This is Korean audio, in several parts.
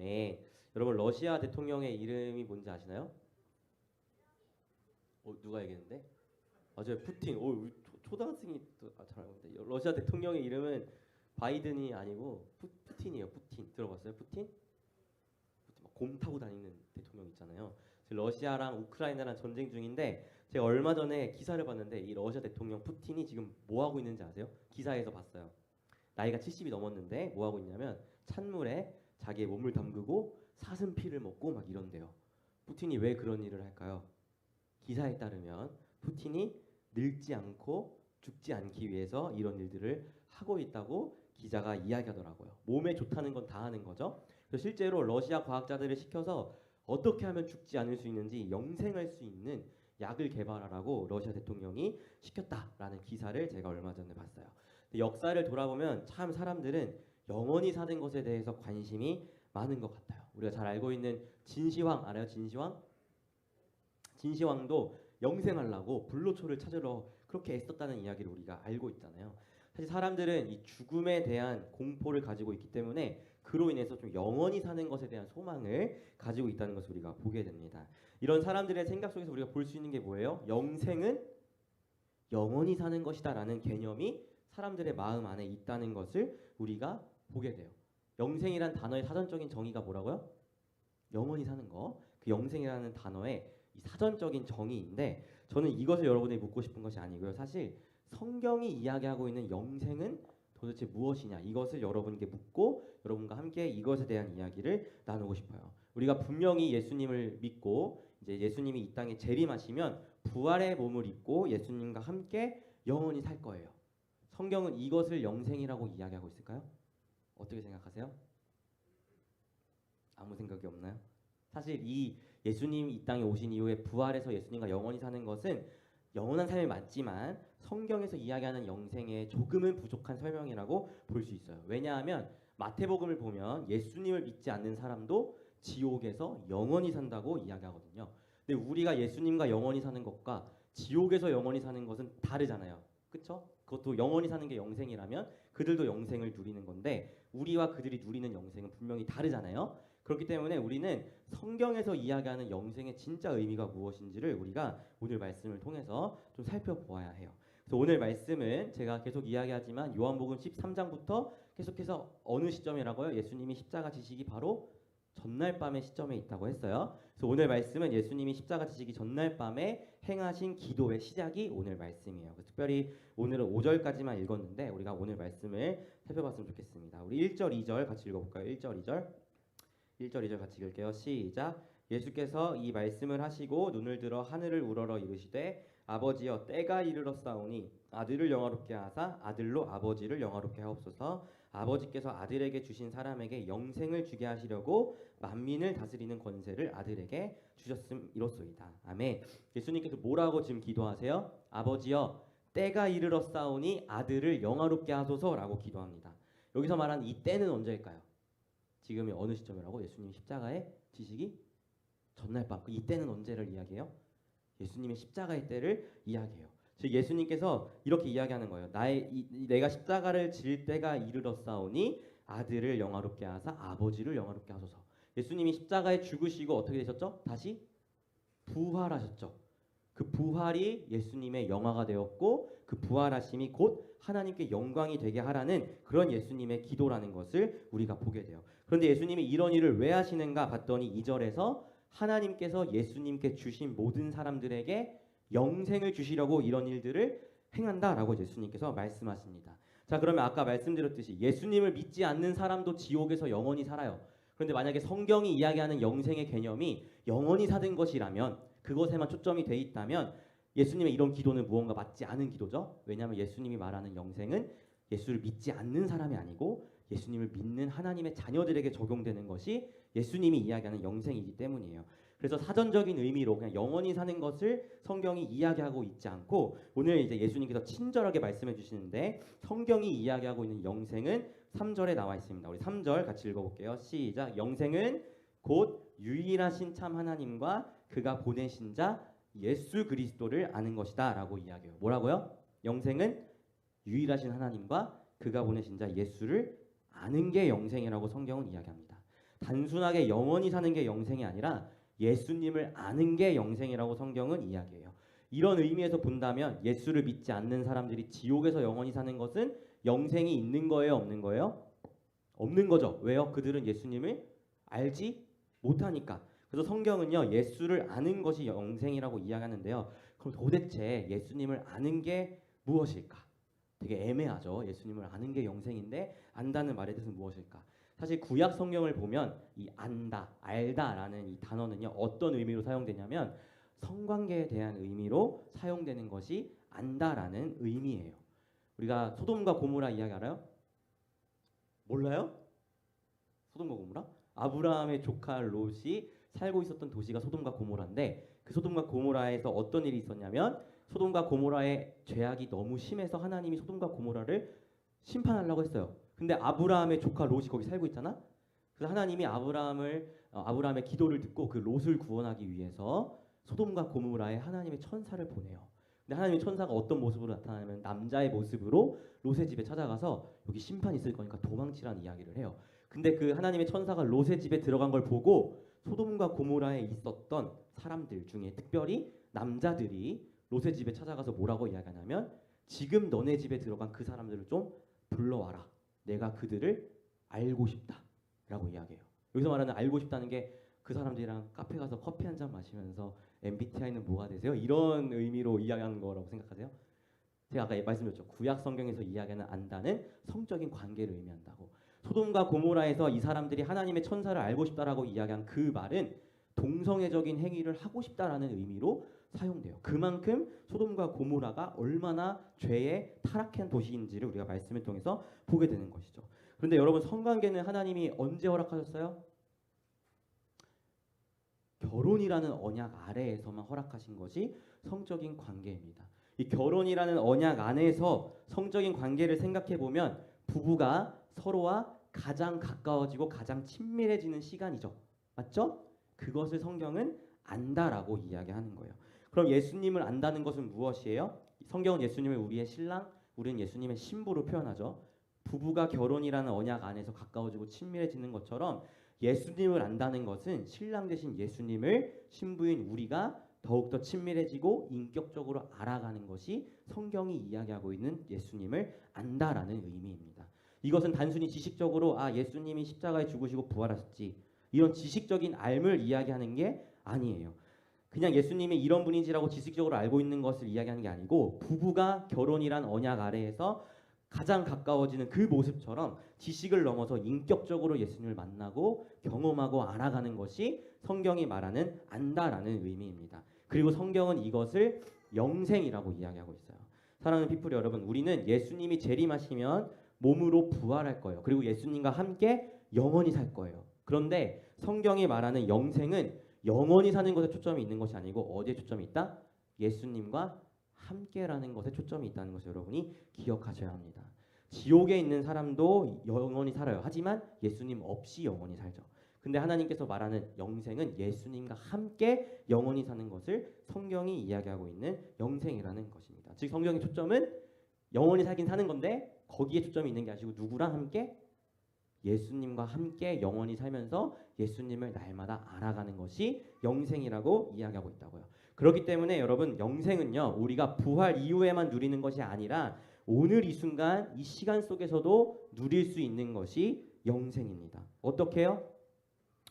아멘. 여러분 러시아 대통령의 이름이 뭔지 아시나요? 누가 얘기했는데? 맞아요. 푸틴. 우리 초등학생이 잘 알고 있는데 러시아 대통령의 이름은 바이든이 아니고 푸틴이에요. 푸틴. 들어봤어요? 푸틴? 막 곰 타고 다니는 대통령 있잖아요. 지금 러시아랑 우크라이나랑 전쟁 중인데 제가 얼마 전에 기사를 봤는데 이 러시아 대통령 푸틴이 지금 뭐 하고 있는지 아세요? 기사에서 봤어요. 나이가 70이 넘었는데 뭐 하고 있냐면 찬물에 자기의 몸을 담그고 사슴피를 먹고 막 이런대요. 푸틴이 왜 그런 일을 할까요? 기사에 따르면 푸틴이 늙지 않고 죽지 않기 위해서 이런 일들을 하고 있다고 기자가 이야기하더라고요. 몸에 좋다는 건 다 하는 거죠. 그래서 실제로 러시아 과학자들을 시켜서 어떻게 하면 죽지 않을 수 있는지 영생할 수 있는 약을 개발하라고 러시아 대통령이 시켰다라는 기사를 제가 얼마 전에 봤어요. 역사를 돌아보면 참 사람들은 영원히 사는 것에 대해서 관심이 많은 것 같아요. 우리가 잘 알고 있는 진시황 알아요? 진시황? 진시황도 영생하려고 불로초를 찾으러 그렇게 애썼다는 이야기를 우리가 알고 있잖아요. 사실 사람들은 이 죽음에 대한 공포를 가지고 있기 때문에 그로 인해서 좀 영원히 사는 것에 대한 소망을 가지고 있다는 것을 우리가 보게 됩니다. 이런 사람들의 생각 속에서 우리가 볼 수 있는 게 뭐예요? 영생은 영원히 사는 것이다라는 개념이 사람들의 마음 안에 있다는 것을 우리가 보게 돼요. 영생이란 단어의 사전적인 정의가 뭐라고요? 영원히 사는 거. 그 영생이라는 단어의 이 사전적인 정의인데 저는 이것을 여러분에게 묻고 싶은 것이 아니고요. 사실 성경이 이야기하고 있는 영생은 도대체 무엇이냐 이것을 여러분께 묻고 여러분과 함께 이것에 대한 이야기를 나누고 싶어요. 우리가 분명히 예수님을 믿고 이제 예수님이 이 땅에 재림하시면 부활의 몸을 입고 예수님과 함께 영원히 살 거예요. 성경은 이것을 영생이라고 이야기하고 있을까요? 어떻게 생각하세요? 아무 생각이 없나요? 사실 이 예수님이 이 땅에 오신 이후에 부활해서 예수님과 영원히 사는 것은 영원한 삶이 맞지만 성경에서 이야기하는 영생에 조금은 부족한 설명이라고 볼 수 있어요. 왜냐하면 마태복음을 보면 예수님을 믿지 않는 사람도 지옥에서 영원히 산다고 이야기하거든요. 근데 우리가 예수님과 영원히 사는 것과 지옥에서 영원히 사는 것은 다르잖아요. 그렇죠? 그것도 영원히 사는 게 영생이라면 그들도 영생을 누리는 건데 우리와 그들이 누리는 영생은 분명히 다르잖아요. 그렇기 때문에 우리는 성경에서 이야기하는 영생의 진짜 의미가 무엇인지를 우리가 오늘 말씀을 통해서 좀 살펴보아야 해요. 그래서 오늘 말씀은 제가 계속 이야기하지만 요한복음 13장부터 계속해서 어느 시점이라고요? 예수님이 십자가 지시기 바로 전날 밤의 시점에 있다고 했어요. 그래서 오늘 말씀은 예수님이 십자가 지시기 전날 밤에 행하신 기도의 시작이 오늘 말씀이에요. 특별히 오늘은 5절까지만 읽었는데 우리가 오늘 말씀을 살펴봤으면 좋겠습니다. 우리 1절, 2절 같이 읽어볼까요? 1절, 2절. 1절, 2절 같이 읽을게요. 시작. 예수께서 이 말씀을 하시고 눈을 들어 하늘을 우러러 이르시되 아버지여 때가 이르렀사오니 아들을 영화롭게 하사 아들로 아버지를 영화롭게 하옵소서. 아버지께서 아들에게 주신 사람에게 영생을 주게 하시려고 만민을 다스리는 권세를 아들에게 주셨음이로소이다. 아멘. 예수님께서 뭐라고 지금 기도하세요? 아버지여 때가 이르렀사오니 아들을 영화롭게 하소서라고 기도합니다. 여기서 말하는 이 때는 언제일까요? 지금이 어느 시점이라고? 예수님 십자가에 지시기 전날 밤. 이 때는 언제를 이야기해요? 예수님의 십자가의 때를 이야기해요. 즉 예수님께서 이렇게 이야기하는 거예요. 내가 십자가를 질 때가 이르렀사오니 아들을 영화롭게 하사 아버지를 영화롭게 하소서. 예수님이 십자가에 죽으시고 어떻게 되셨죠? 다시 부활하셨죠. 그 부활이 예수님의 영화가 되었고 그 부활하심이 곧 하나님께 영광이 되게 하라는 그런 예수님의 기도라는 것을 우리가 보게 돼요. 그런데 예수님이 이런 일을 왜 하시는가 봤더니 2절에서 하나님께서 예수님께 주신 모든 사람들에게 영생을 주시려고 이런 일들을 행한다라고 예수님께서 말씀하십니다. 자, 그러면 아까 말씀드렸듯이 예수님을 믿지 않는 사람도 지옥에서 영원히 살아요. 그런데 만약에 성경이 이야기하는 영생의 개념이 영원히 사는 것이라면 그것에만 초점이 돼 있다면 예수님의 이런 기도는 무언가 맞지 않은 기도죠. 왜냐하면 예수님이 말하는 영생은 예수를 믿지 않는 사람이 아니고 예수님을 믿는 하나님의 자녀들에게 적용되는 것이 예수님이 이야기하는 영생이기 때문이에요. 그래서 사전적인 의미로 그냥 영원히 사는 것을 성경이 이야기하고 있지 않고 오늘 이제 예수님께서 친절하게 말씀해 주시는데 성경이 이야기하고 있는 영생은 3절에 나와 있습니다. 우리 3절 같이 읽어볼게요. 시작. 영생은 곧 유일하신 참 하나님과 그가 보내신 자 예수 그리스도를 아는 것이다 라고 이야기해요. 뭐라고요? 영생은 유일하신 하나님과 그가 보내신 자 예수를 아는 게 영생이라고 성경은 이야기합니다. 단순하게 영원히 사는 게 영생이 아니라 예수님을 아는 게 영생이라고 성경은 이야기해요. 이런 의미에서 본다면 예수를 믿지 않는 사람들이 지옥에서 영원히 사는 것은 영생이 있는 거예요, 없는 거예요? 없는 거죠. 왜요? 그들은 예수님을 알지 못하니까. 그래서 성경은요, 예수를 아는 것이 영생이라고 이야기하는데요. 그럼 도대체 예수님을 아는 게 무엇일까? 되게 애매하죠. 예수님을 아는 게 영생인데 안다는 말의 뜻은 무엇일까? 사실 구약 성경을 보면 이 안다, 알다라는 이 단어는요, 어떤 의미로 사용되냐면 성관계에 대한 의미로 사용되는 것이 안다라는 의미예요. 우리가 소돔과 고모라 이야기 알아요? 몰라요? 소돔과 고모라? 아브라함의 조카 롯이 살고 있었던 도시가 소돔과 고모라인데 그 소돔과 고모라에서 어떤 일이 있었냐면 소돔과 고모라의 죄악이 너무 심해서 하나님이 소돔과 고모라를 심판하려고 했어요. 근데 아브라함의 조카 롯이 거기 살고 있잖아. 그래서 하나님이 아브라함의 기도를 듣고 그 롯을 구원하기 위해서 소돔과 고모라에 하나님의 천사를 보내요. 근데 하나님의 천사가 어떤 모습으로 나타나냐면 남자의 모습으로 롯의 집에 찾아가서 여기 심판이 있을 거니까 도망치라는 이야기를 해요. 근데 그 하나님의 천사가 롯의 집에 들어간 걸 보고 소돔과 고모라에 있었던 사람들 중에 특별히 남자들이 롯의 집에 찾아가서 뭐라고 이야기하냐면 지금 너네 집에 들어간 그 사람들을 좀 불러와라. 내가 그들을 알고 싶다. 라고 이야기해요. 여기서 말하는 알고 싶다는 게 그 사람들이랑 카페 가서 커피 한 잔 마시면서 MBTI는 뭐가 되세요? 이런 의미로 이야기하는 거라고 생각하세요? 제가 아까 말씀드렸죠. 구약 성경에서 이야기하는 안다는 성적인 관계를 의미한다고. 소돔과 고모라에서 이 사람들이 하나님의 천사를 알고 싶다라고 이야기한 그 말은 동성애적인 행위를 하고 싶다라는 의미로 사용돼요. 그만큼 소돔과 고모라가 얼마나 죄에 타락한 도시인지를 우리가 말씀을 통해서 보게 되는 것이죠. 그런데 여러분 성관계는 하나님이 언제 허락하셨어요? 결혼이라는 언약 아래에서만 허락하신 것이 성적인 관계입니다. 이 결혼이라는 언약 안에서 성적인 관계를 생각해 보면 부부가 서로와 가장 가까워지고 가장 친밀해지는 시간이죠. 맞죠? 그것을 성경은 안다라고 이야기하는 거예요. 그럼 예수님을 안다는 것은 무엇이에요? 성경은 예수님을 우리의 신랑, 우리는 예수님의 신부로 표현하죠. 부부가 결혼이라는 언약 안에서 가까워지고 친밀해지는 것처럼 예수님을 안다는 것은 신랑 되신 예수님을 신부인 우리가 더욱더 친밀해지고 인격적으로 알아가는 것이 성경이 이야기하고 있는 예수님을 안다라는 의미입니다. 이것은 단순히 지식적으로 예수님이 십자가에 죽으시고 부활하셨지 이런 지식적인 알을 이야기하는 게 아니에요. 그냥 예수님이 이런 분이지라고 지식적으로 알고 있는 것을 이야기하는 게 아니고 부부가 결혼이란 언약 아래에서 가장 가까워지는 그 모습처럼 지식을 넘어서 인격적으로 예수님을 만나고 경험하고 알아가는 것이 성경이 말하는 안다라는 의미입니다. 그리고 성경은 이것을 영생이라고 이야기하고 있어요. 사랑하는 피플 여러분, 우리는 예수님이 재림하시면 몸으로 부활할 거예요. 그리고 예수님과 함께 영원히 살 거예요. 그런데 성경이 말하는 영생은 영원히 사는 것에 초점이 있는 것이 아니고 어디에 초점이 있다? 예수님과 함께라는 것에 초점이 있다는 것을 여러분이 기억하셔야 합니다. 지옥에 있는 사람도 영원히 살아요. 하지만 예수님 없이 영원히 살죠. 근데 하나님께서 말하는 영생은 예수님과 함께 영원히 사는 것을 성경이 이야기하고 있는 영생이라는 것입니다. 즉 성경의 초점은 영원히 살긴 사는 건데 거기에 초점이 있는 게 아니고 누구랑 함께? 예수님과 함께 영원히 살면서 예수님을 날마다 알아가는 것이 영생이라고 이야기하고 있다고요. 그렇기 때문에 여러분 영생은요 우리가 부활 이후에만 누리는 것이 아니라 오늘 이 순간 이 시간 속에서도 누릴 수 있는 것이 영생입니다. 어떻게요?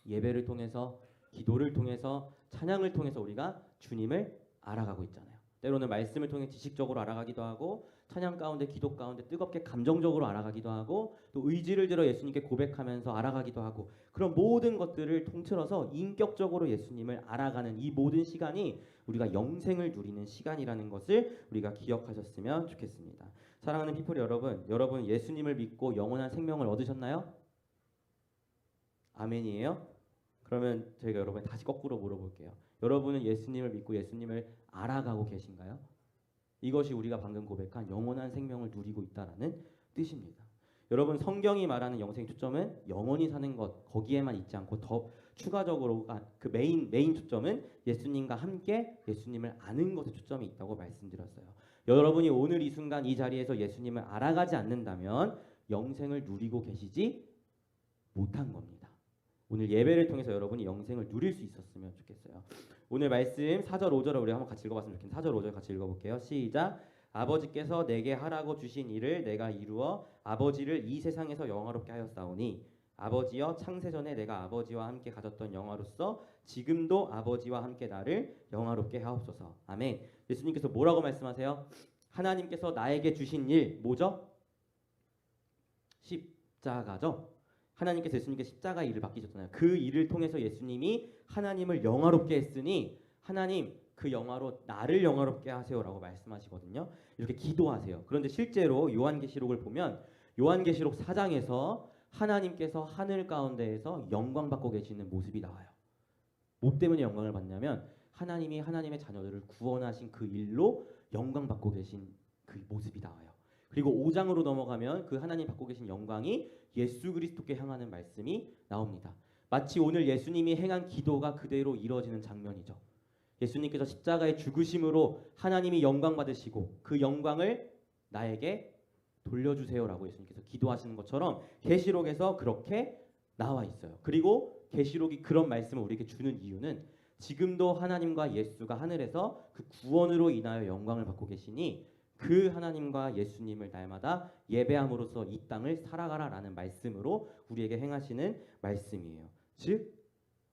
예배를 통해서 기도를 통해서 찬양을 통해서 우리가 주님을 알아가고 있잖아요. 때로는 말씀을 통해 지식적으로 알아가기도 하고 찬양 가운데 기도 가운데 뜨겁게 감정적으로 알아가기도 하고 또 의지를 들어 예수님께 고백하면서 알아가기도 하고 그런 모든 것들을 통틀어서 인격적으로 예수님을 알아가는 이 모든 시간이 우리가 영생을 누리는 시간이라는 것을 우리가 기억하셨으면 좋겠습니다. 사랑하는 피플 여러분 예수님을 믿고 영원한 생명을 얻으셨나요? 아멘이에요? 그러면 저희가 여러분 다시 거꾸로 물어볼게요. 여러분은 예수님을 믿고 예수님을 알아가고 계신가요? 이것이 우리가 방금 고백한 영원한 생명을 누리고 있다라는 뜻입니다. 여러분 성경이 말하는 영생의 초점은 영원히 사는 것 거기에만 있지 않고 더 추가적으로 그 메인 초점은 예수님과 함께 예수님을 아는 것에 초점이 있다고 말씀드렸어요. 여러분이 오늘 이 순간 이 자리에서 예수님을 알아가지 않는다면 영생을 누리고 계시지 못한 겁니다. 오늘 예배를 통해서 여러분이 영생을 누릴 수 있었으면 좋겠어요. 오늘 말씀 4절 5절을 우리 한번 같이 읽어봤으면 좋겠는데 4절 5절 같이 읽어볼게요. 시작. 아버지께서 내게 하라고 주신 일을 내가 이루어 아버지를 이 세상에서 영화롭게 하였사오니 아버지여 창세전에 내가 아버지와 함께 가졌던 영화로서 지금도 아버지와 함께 나를 영화롭게 하옵소서. 아멘. 예수님께서 뭐라고 말씀하세요? 하나님께서 나에게 주신 일 뭐죠? 십자가죠. 하나님께서 예수님께 십자가 일을 맡기셨잖아요. 그 일을 통해서 예수님이 하나님을 영화롭게 했으니 하나님 그 영화로 나를 영화롭게 하세요라고 말씀하시거든요. 이렇게 기도하세요. 그런데 실제로 요한계시록을 보면 요한계시록 4장에서 하나님께서 하늘 가운데에서 영광 받고 계시는 모습이 나와요. 뭐 때문에 영광을 받냐면 하나님이 하나님의 자녀들을 구원하신 그 일로 영광 받고 계신 그 모습이 나와요. 그리고 5장으로 넘어가면 그 하나님 받고 계신 영광이 예수 그리스도께 향하는 말씀이 나옵니다. 마치 오늘 예수님이 행한 기도가 그대로 이루어지는 장면이죠. 예수님께서 십자가의 죽으심으로 하나님이 영광 받으시고 그 영광을 나에게 돌려주세요라고 예수님께서 기도하시는 것처럼 계시록에서 그렇게 나와 있어요. 그리고 계시록이 그런 말씀을 우리에게 주는 이유는 지금도 하나님과 예수가 하늘에서 그 구원으로 인하여 영광을 받고 계시니 그 하나님과 예수님을 날마다 예배함으로써 이 땅을 살아가라라는 말씀으로 우리에게 행하시는 말씀이에요. 즉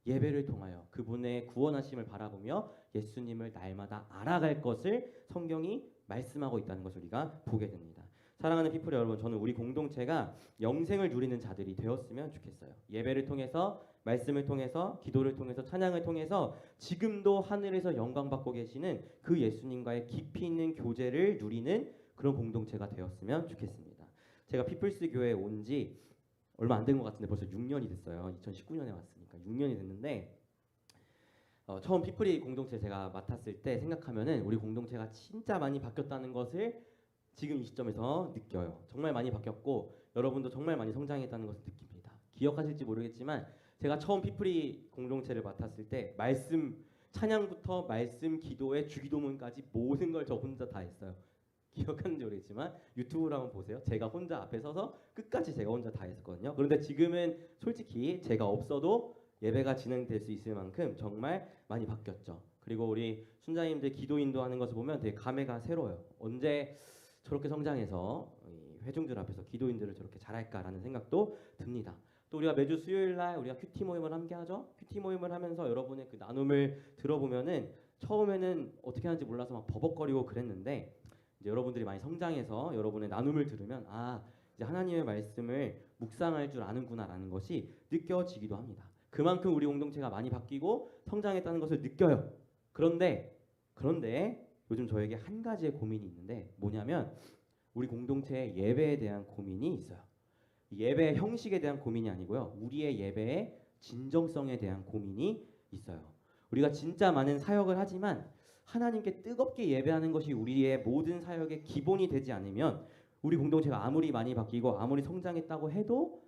예배를 통하여 그분의 구원하심을 바라보며 예수님을 날마다 알아갈 것을 성경이 말씀하고 있다는 것을 우리가 보게 됩니다. 사랑하는 피플 여러분, 저는 우리 공동체가 영생을 누리는 자들이 되었으면 좋겠어요. 예배를 통해서, 말씀을 통해서, 기도를 통해서, 찬양을 통해서 지금도 하늘에서 영광 받고 계시는 그 예수님과의 깊이 있는 교제를 누리는 그런 공동체가 되었으면 좋겠습니다. 제가 피플스 교회에 온 지 얼마 안 된 것 같은데 벌써 6년이 됐어요. 2019년에 왔으니까 6년이 됐는데 처음 피플이 공동체 제가 맡았을 때 생각하면은 우리 공동체가 진짜 많이 바뀌었다는 것을 지금 이 시점에서 느껴요. 정말 많이 바뀌었고 여러분도 정말 많이 성장했다는 것을 느낍니다. 기억하실지 모르겠지만 제가 처음 피플이 공동체를 맡았을 때 말씀 찬양부터 말씀 기도에 주기도문까지 모든 걸 저 혼자 다 했어요. 기억하는지 모르겠지만 유튜브로 한번 보세요. 제가 혼자 앞에 서서 끝까지 제가 혼자 다 했었거든요. 그런데 지금은 솔직히 제가 없어도 예배가 진행될 수 있을 만큼 정말 많이 바뀌었죠. 그리고 우리 순자님들 기도 인도하는 것을 보면 되게 감회가 새로워요. 언제 저렇게 성장해서 회중들 앞에서 기도인들을 저렇게 잘할까라는 생각도 듭니다. 또 우리가 매주 수요일날 우리가 큐티 모임을 함께 하죠. 큐티 모임을 하면서 여러분의 그 나눔을 들어보면은 처음에는 어떻게 하는지 몰라서 막 버벅거리고 그랬는데 이제 여러분들이 많이 성장해서 여러분의 나눔을 들으면 아 이제 하나님의 말씀을 묵상할 줄 아는구나라는 것이 느껴지기도 합니다. 그만큼 우리 공동체가 많이 바뀌고 성장했다는 것을 느껴요. 그런데 요즘 저에게 한 가지의 고민이 있는데 뭐냐면 우리 공동체의 예배에 대한 고민이 있어요. 예배의 형식에 대한 고민이 아니고요. 우리의 예배의 진정성에 대한 고민이 있어요. 우리가 진짜 많은 사역을 하지만 하나님께 뜨겁게 예배하는 것이 우리의 모든 사역의 기본이 되지 않으면 우리 공동체가 아무리 많이 바뀌고 아무리 성장했다고 해도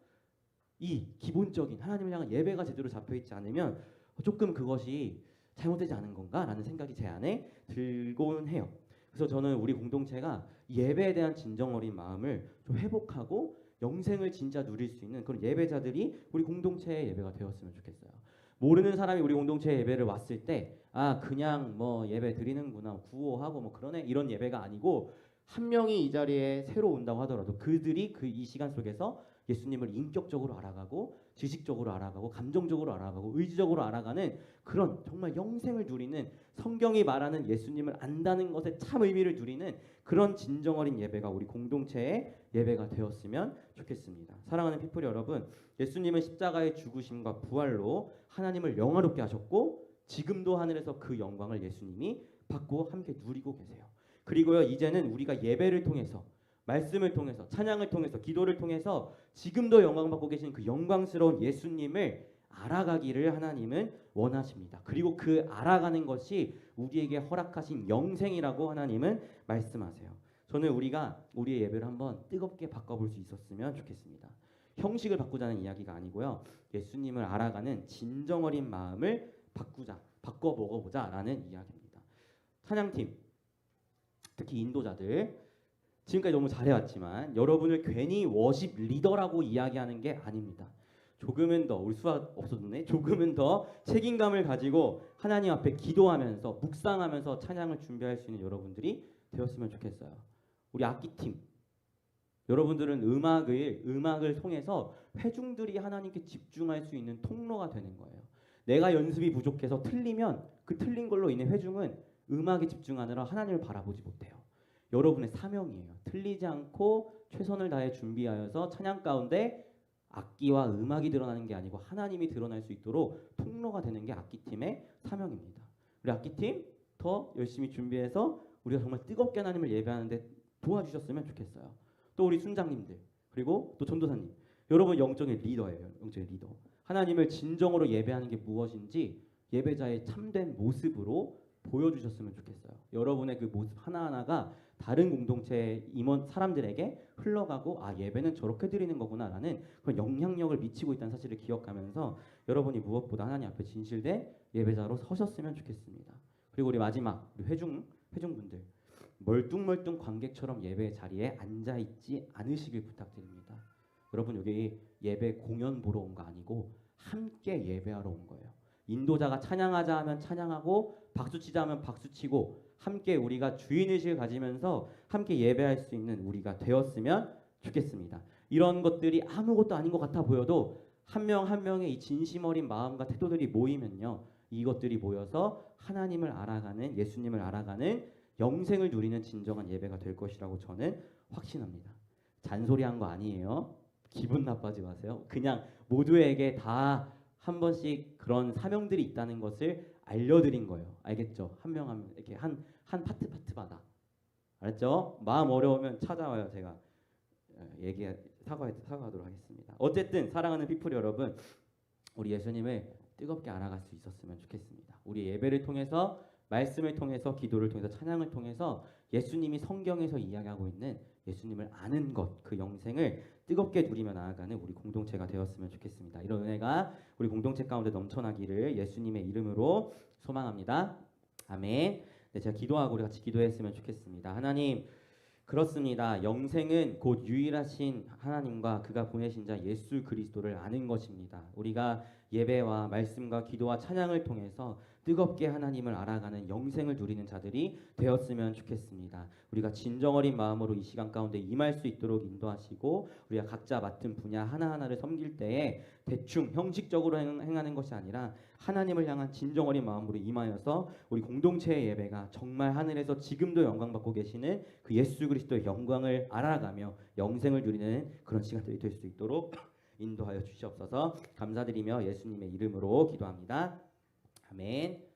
이 기본적인 하나님을 향한 예배가 제대로 잡혀있지 않으면 조금 그것이 잘못되지 않은 건가라는 생각이 제 안에 들곤 해요. 그래서 저는 우리 공동체가 예배에 대한 진정 어린 마음을 좀 회복하고 영생을 진짜 누릴 수 있는 그런 예배자들이 우리 공동체의 예배가 되었으면 좋겠어요. 모르는 사람이 우리 공동체에 예배를 왔을 때 아 그냥 뭐 예배 드리는구나 구호하고 뭐 그러네 이런 예배가 아니고 한 명이 이 자리에 새로 온다고 하더라도 그들이 그 이 시간 속에서 예수님을 인격적으로 알아가고 지식적으로 알아가고 감정적으로 알아가고 의지적으로 알아가는 그런 정말 영생을 누리는 성경이 말하는 예수님을 안다는 것에 참 의미를 누리는 그런 진정 어린 예배가 우리 공동체의 예배가 되었으면 좋겠습니다. 사랑하는 피플 여러분, 예수님은 십자가의 죽으심과 부활로 하나님을 영화롭게 하셨고 지금도 하늘에서 그 영광을 예수님이 받고 함께 누리고 계세요. 그리고요 이제는 우리가 예배를 통해서 말씀을 통해서 찬양을 통해서 기도를 통해서 지금도 영광 받고 계신 그 영광스러운 예수님을 알아가기를 하나님은 원하십니다. 그리고 그 알아가는 것이 우리에게 허락하신 영생이라고 하나님은 말씀하세요. 저는 우리가 우리의 예배를 한번 뜨겁게 바꿔볼 수 있었으면 좋겠습니다. 형식을 바꾸자는 이야기가 아니고요. 예수님을 알아가는 진정 어린 마음을 바꿔 먹어보자라는 이야기입니다. 찬양팀, 특히 인도자들 지금까지 너무 잘해왔지만 여러분을 괜히 워십 리더라고 이야기하는 게 아닙니다. 조금은 더 우리 수학 없어졌네. 조금은 더 책임감을 가지고 하나님 앞에 기도하면서 묵상하면서 찬양을 준비할 수 있는 여러분들이 되었으면 좋겠어요. 우리 악기팀 여러분들은 음악을 통해서 회중들이 하나님께 집중할 수 있는 통로가 되는 거예요. 내가 연습이 부족해서 틀리면 그 틀린 걸로 인해 회중은 음악에 집중하느라 하나님을 바라보지 못해요. 여러분의 사명이에요. 틀리지 않고 최선을 다해 준비하여서 찬양 가운데 악기와 음악이 드러나는 게 아니고 하나님이 드러날 수 있도록 통로가 되는 게 악기팀의 사명입니다. 우리 악기팀 더 열심히 준비해서 우리가 정말 뜨겁게 하나님을 예배하는데 도와주셨으면 좋겠어요. 또 우리 순장님들 그리고 또 전도사님 여러분 영적인 리더예요. 영적인 리더. 하나님을 진정으로 예배하는 게 무엇인지 예배자의 참된 모습으로 보여주셨으면 좋겠어요. 여러분의 그 모습 하나하나가 다른 공동체 임원 사람들에게 흘러가고 아 예배는 저렇게 드리는 거구나라는 그런 영향력을 미치고 있다는 사실을 기억하면서 여러분이 무엇보다 하나님 앞에 진실된 예배자로 서셨으면 좋겠습니다. 그리고 우리 마지막 우리 회중분들 멀뚱멀뚱 관객처럼 예배 자리에 앉아 있지 않으시길 부탁드립니다. 여러분 여기 예배 공연 보러 온 거 아니고 함께 예배하러 온 거예요. 인도자가 찬양하자 하면 찬양하고 박수치자 하면 박수치고 함께 우리가 주인의식을 가지면서 함께 예배할 수 있는 우리가 되었으면 좋겠습니다. 이런 것들이 아무것도 아닌 것 같아 보여도 한 명 한 명의 이 진심 어린 마음과 태도들이 모이면요. 이것들이 모여서 하나님을 알아가는 예수님을 알아가는 영생을 누리는 진정한 예배가 될 것이라고 저는 확신합니다. 잔소리한 거 아니에요. 기분 나빠지 마세요. 그냥 모두에게 다 한 번씩 그런 사명들이 있다는 것을 알려드린 거예요. 알겠죠? 한 명 한 명 이렇게 한 파트마다 알았죠? 마음 어려우면 찾아와요. 제가 사과하도록 하겠습니다. 어쨌든 사랑하는 피플 여러분, 우리 예수님을 뜨겁게 알아갈 수 있었으면 좋겠습니다. 우리 예배를 통해서 말씀을 통해서 기도를 통해서 찬양을 통해서 예수님이 성경에서 이야기하고 있는 예수님을 아는 것, 그 영생을 뜨겁게 누리며 나아가는 우리 공동체가 되었으면 좋겠습니다. 이런 은혜가 우리 공동체 가운데 넘쳐나기를 예수님의 이름으로 소망합니다. 아멘. 네, 제가 기도하고 우리 같이 기도했으면 좋겠습니다. 하나님, 그렇습니다. 영생은 곧 유일하신 하나님과 그가 보내신 자 예수 그리스도를 아는 것입니다. 우리가 예배와 말씀과 기도와 찬양을 통해서 뜨겁게 하나님을 알아가는 영생을 누리는 자들이 되었으면 좋겠습니다. 우리가 진정 어린 마음으로 이 시간 가운데 임할 수 있도록 인도하시고 우리가 각자 맡은 분야 하나하나를 섬길 때에 대충 형식적으로 행하는 것이 아니라 하나님을 향한 진정 어린 마음으로 임하여서 우리 공동체의 예배가 정말 하늘에서 지금도 영광받고 계시는 그 예수 그리스도의 영광을 알아가며 영생을 누리는 그런 시간들이 될 수 있도록 인도하여 주시옵소서. 감사드리며 예수님의 이름으로 기도합니다. 아멘.